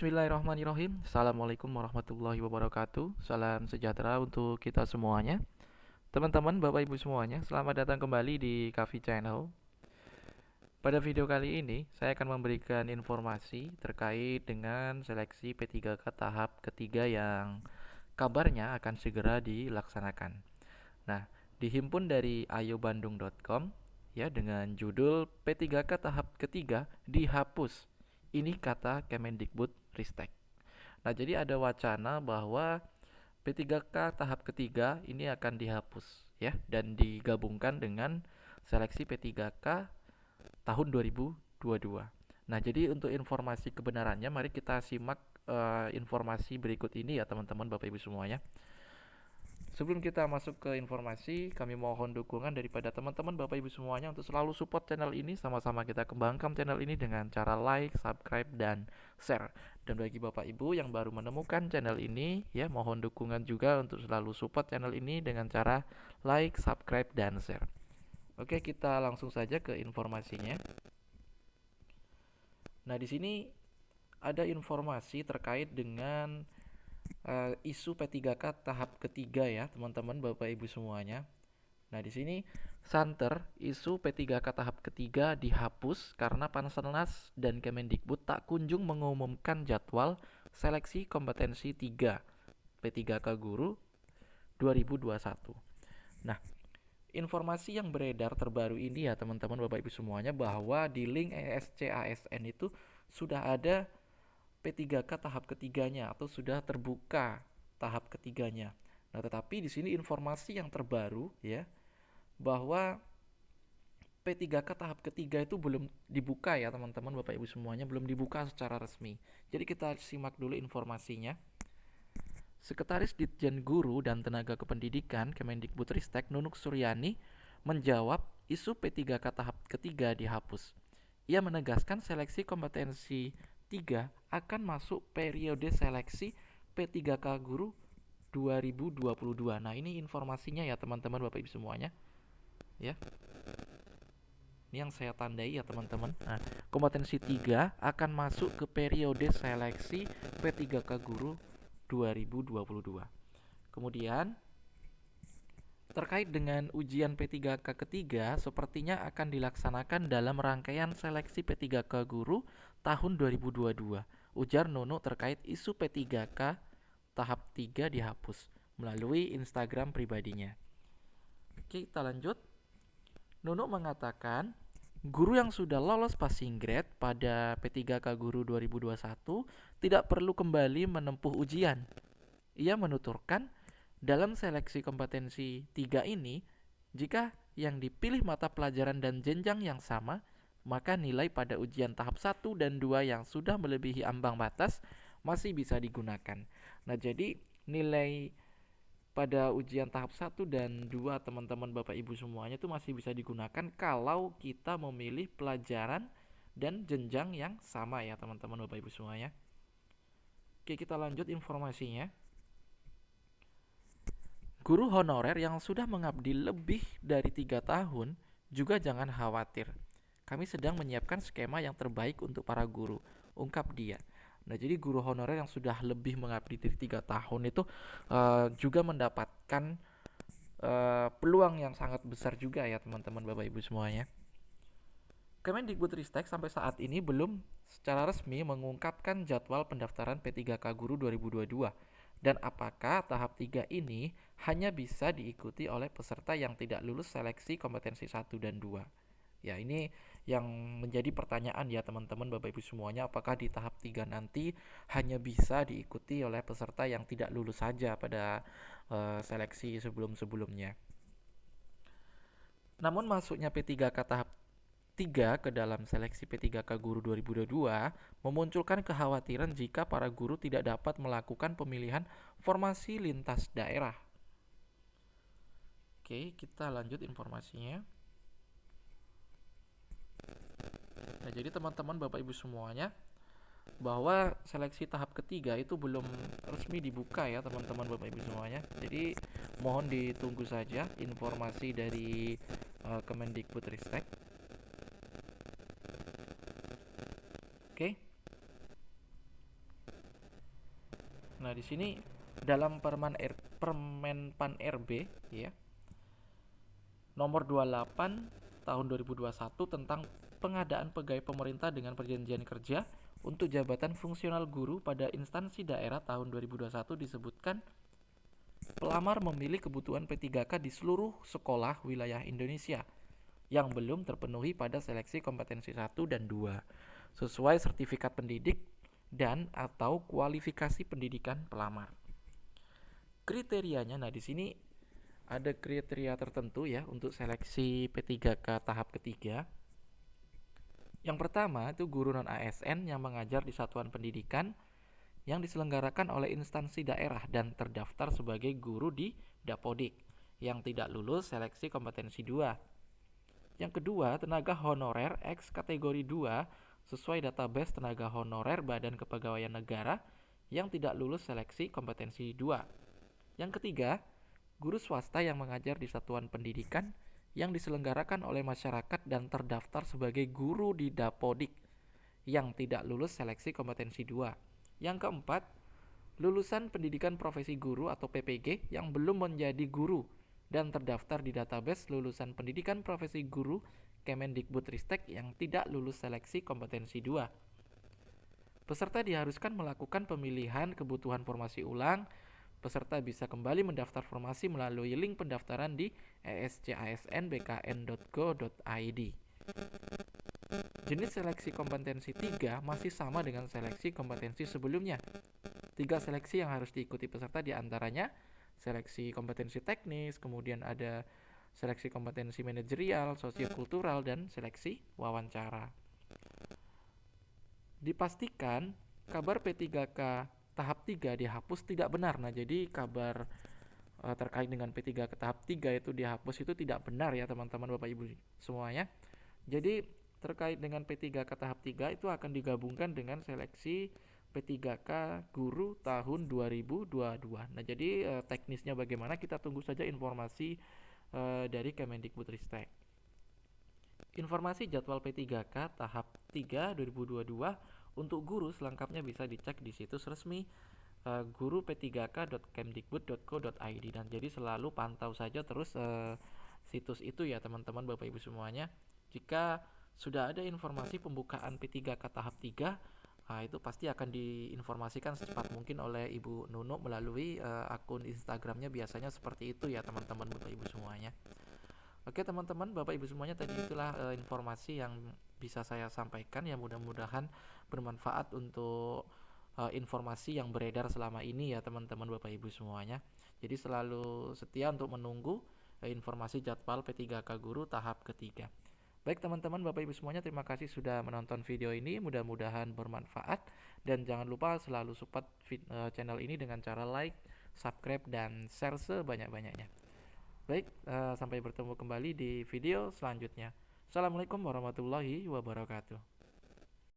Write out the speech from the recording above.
Bismillahirrahmanirrahim. Assalamualaikum warahmatullahi wabarakatuh. Salam sejahtera untuk kita semuanya. Teman-teman, Bapak Ibu semuanya, selamat datang kembali di Kavi Channel. Pada video kali ini, saya akan memberikan informasi terkait dengan seleksi P3K tahap ketiga yang kabarnya akan segera dilaksanakan. Nah, dihimpun dari ayobandung.com ya dengan judul P3K tahap ketiga dihapus. Ini kata Kemendikbud Ristek. Nah, jadi ada wacana bahwa P3K tahap ketiga ini akan dihapus ya dan digabungkan dengan seleksi P3K tahun 2022. Nah, jadi untuk informasi kebenarannya mari kita simak informasi berikut ini ya teman-teman Bapak Ibu semuanya. Sebelum kita masuk ke informasi, kami mohon dukungan daripada teman-teman Bapak Ibu semuanya untuk selalu support channel ini. Sama-sama kita kembangkan channel ini dengan cara like, subscribe, dan share. Dan bagi Bapak Ibu yang baru menemukan channel ini, ya mohon dukungan juga untuk selalu support channel ini dengan cara like, subscribe, dan share. Oke, kita langsung saja ke informasinya. Nah, di sini ada informasi terkait dengan isu P3K tahap ketiga ya, teman-teman Bapak Ibu semuanya. Nah, di sini santer isu P3K tahap ketiga dihapus karena Panselnas dan Kemendikbud tak kunjung mengumumkan jadwal seleksi kompetensi 3 P3K Guru 2021. Nah, informasi yang beredar terbaru ini ya teman-teman Bapak Ibu semuanya bahwa di link ESC-ASN itu sudah ada P3K tahap ketiganya atau sudah terbuka tahap ketiganya. Nah, tetapi di sini informasi yang terbaru ya bahwa P3K tahap ketiga itu belum dibuka ya teman-teman Bapak Ibu semuanya, belum dibuka secara resmi. Jadi kita simak dulu informasinya. Sekretaris Ditjen Guru dan Tenaga Kependidikan Kemendikbudristek Nunuk Suryani menjawab isu P3K tahap ketiga dihapus. Ia menegaskan seleksi kompetensi 3 akan masuk periode seleksi P3K Guru 2022. Nah, ini informasinya ya teman-teman Bapak Ibu semuanya. Ya. Ini yang saya tandai ya teman-teman. Nah, kompetensi 3 akan masuk ke periode seleksi P3K Guru 2022. Kemudian terkait dengan ujian P3K ketiga sepertinya akan dilaksanakan dalam rangkaian seleksi P3K Guru tahun 2022. Ujar Nunuk terkait isu P3K tahap 3 dihapus melalui Instagram pribadinya. Oke, kita lanjut. Nunuk mengatakan guru yang sudah lolos passing grade pada P3K Guru 2021 tidak perlu kembali menempuh ujian. Ia menuturkan dalam seleksi kompetensi 3 ini, jika yang dipilih mata pelajaran dan jenjang yang sama, maka nilai pada ujian tahap 1 dan 2 yang sudah melebihi ambang batas masih bisa digunakan. Nah, jadi nilai pada ujian tahap 1 dan 2 teman-teman Bapak Ibu semuanya itu masih bisa digunakan kalau kita memilih pelajaran dan jenjang yang sama ya teman-teman Bapak Ibu semuanya. Oke, kita lanjut informasinya. Guru honorer yang sudah mengabdi lebih dari 3 tahun juga jangan khawatir. Kami sedang menyiapkan skema yang terbaik untuk para guru, ungkap dia. Nah, jadi guru honorer yang sudah lebih mengabdi dari 3 tahun itu juga mendapatkan peluang yang sangat besar juga ya teman-teman Bapak Ibu semuanya. Kemendikbudristek sampai saat ini belum secara resmi mengungkapkan jadwal pendaftaran P3K Guru 2022 dan apakah tahap 3 ini hanya bisa diikuti oleh peserta yang tidak lulus seleksi kompetensi 1 dan 2. Ya, ini yang menjadi pertanyaan ya teman-teman Bapak Ibu semuanya, apakah di tahap 3 nanti hanya bisa diikuti oleh peserta yang tidak lulus saja pada seleksi sebelum-sebelumnya. Namun masuknya P3K tahap 3 ke dalam seleksi P3K Guru 2022 memunculkan kekhawatiran jika para guru tidak dapat melakukan pemilihan formasi lintas daerah. Oke, kita lanjut informasinya. Nah, jadi teman-teman Bapak Ibu semuanya, bahwa seleksi tahap ketiga itu belum resmi dibuka ya teman-teman Bapak Ibu semuanya. Jadi mohon ditunggu saja informasi dari Kemendikbudristek. Oke. Nah, di sini dalam Permenpan RB ya, nomor 28 tahun 2021 tentang pengadaan pegawai pemerintah dengan perjanjian kerja untuk jabatan fungsional guru pada instansi daerah tahun 2021 disebutkan pelamar memilih kebutuhan P3K di seluruh sekolah wilayah Indonesia yang belum terpenuhi pada seleksi kompetensi 1 dan 2 sesuai sertifikat pendidik dan atau kualifikasi pendidikan pelamar. Kriterianya, nah di sini ada kriteria tertentu ya untuk seleksi P3K tahap ketiga. Yang pertama itu guru non ASN yang mengajar di satuan pendidikan yang diselenggarakan oleh instansi daerah dan terdaftar sebagai guru di Dapodik yang tidak lulus seleksi kompetensi 2. Yang kedua, tenaga honorer X kategori 2 sesuai database tenaga honorer Badan Kepegawaian Negara yang tidak lulus seleksi kompetensi 2. Yang ketiga, guru swasta yang mengajar di satuan pendidikan yang diselenggarakan oleh masyarakat dan terdaftar sebagai guru di Dapodik yang tidak lulus seleksi kompetensi 2. Yang keempat, lulusan pendidikan profesi guru atau PPG yang belum menjadi guru dan terdaftar di database lulusan pendidikan profesi guru Kemendikbudristek yang tidak lulus seleksi kompetensi 2. Peserta diharuskan melakukan pemilihan kebutuhan formasi ulang. Peserta bisa kembali mendaftar formasi melalui link pendaftaran di escasnbkn.go.id. Jenis seleksi kompetensi 3 masih sama dengan seleksi kompetensi sebelumnya. 3 seleksi yang harus diikuti peserta diantaranya seleksi kompetensi teknis, kemudian ada seleksi kompetensi manajerial, sosiokultural, dan seleksi wawancara. Dipastikan kabar P3K tahap 3 dihapus tidak benar. Nah, jadi kabar terkait dengan P3K tahap 3 itu dihapus itu tidak benar ya teman-teman Bapak Ibu semuanya. Jadi terkait dengan P3K tahap 3 itu akan digabungkan dengan seleksi P3K guru tahun 2022. Nah, jadi teknisnya bagaimana kita tunggu saja informasi dari Kemendikbudristek. Informasi jadwal P3K tahap 3 2022 untuk guru selengkapnya bisa dicek di situs resmi guru-p3k.kemdikbud.co.id, dan jadi selalu pantau saja terus situs itu ya teman-teman Bapak Ibu semuanya. Jika sudah ada informasi pembukaan P3K tahap 3, itu pasti akan diinformasikan secepat mungkin oleh Ibu Nunu melalui akun Instagramnya, biasanya seperti itu ya teman-teman Bapak Ibu semuanya. Oke teman-teman Bapak Ibu semuanya, tadi itulah informasi yang bisa saya sampaikan ya, mudah-mudahan bermanfaat untuk informasi yang beredar selama ini ya teman-teman Bapak Ibu semuanya. Jadi selalu setia untuk menunggu informasi jadwal P3K Guru tahap ketiga. Baik teman-teman Bapak Ibu semuanya, terima kasih sudah menonton video ini, mudah-mudahan bermanfaat, dan jangan lupa selalu support channel ini dengan cara like, subscribe, dan share sebanyak-banyaknya. Baik, sampai bertemu kembali di video selanjutnya. Assalamualaikum warahmatullahi wabarakatuh.